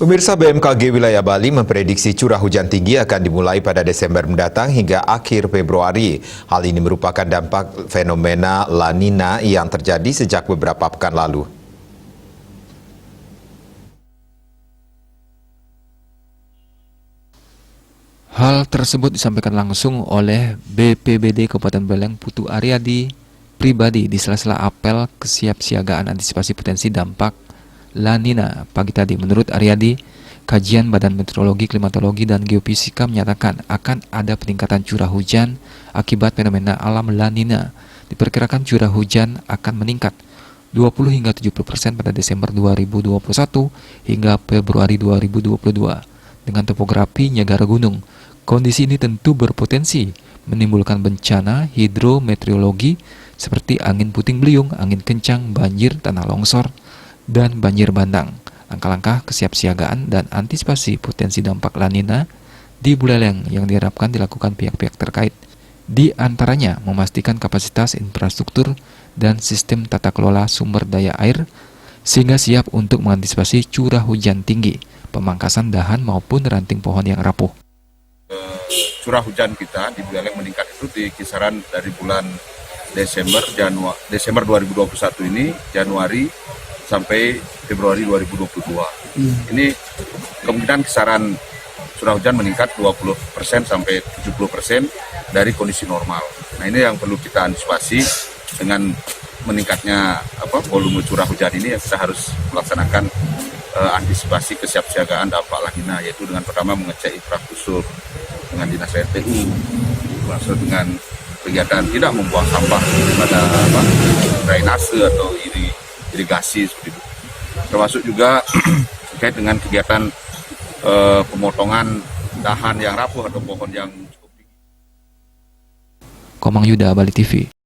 Pemirsa, BMKG Wilayah Bali memprediksi curah hujan tinggi akan dimulai pada Desember mendatang hingga akhir Februari. Hal ini merupakan dampak fenomena La Nina yang terjadi sejak beberapa pekan lalu. Hal tersebut disampaikan langsung oleh BPBD Kabupaten Beleng Putu Aryadi pribadi di sela-sela apel kesiapsiagaan antisipasi potensi dampak La Nina pagi tadi. Menurut Aryadi, kajian Badan Meteorologi, Klimatologi, dan Geofisika menyatakan akan ada peningkatan curah hujan akibat fenomena alam La Nina. Diperkirakan curah hujan akan meningkat 20 hingga 70% pada Desember 2021 hingga Februari 2022. Dengan topografi Niagara Gunung, kondisi ini tentu berpotensi menimbulkan bencana hidrometeorologi seperti angin puting beliung, angin kencang, banjir, tanah longsor, dan banjir bandang. Langkah-langkah kesiapsiagaan dan antisipasi potensi dampak La Nina di Buleleng yang diharapkan dilakukan pihak-pihak terkait, di antaranya memastikan kapasitas infrastruktur dan sistem tata kelola sumber daya air sehingga siap untuk mengantisipasi curah hujan tinggi, pemangkasan dahan maupun ranting pohon yang rapuh. Curah hujan kita di Buleleng meningkat itu di kisaran dari bulan Desember 2021 ini, Januari sampai Februari 2022. Ini kemungkinan kisaran curah hujan meningkat 20% sampai 70% dari kondisi normal. Nah, ini yang perlu kita antisipasi dengan meningkatnya volume curah hujan ini. Kita harus melaksanakan antisipasi kesiapsiagaan dampak La Nina, yaitu dengan pertama mengecek infrastruktur dengan dinas RTU, maksud dengan kegiatan tidak membuang sampah pada drainase atau irigasi seperti itu. Termasuk juga terkait dengan kegiatan pemotongan dahan yang rapuh atau pohon yang cukup tinggi. Komang Yuda, Bali TV.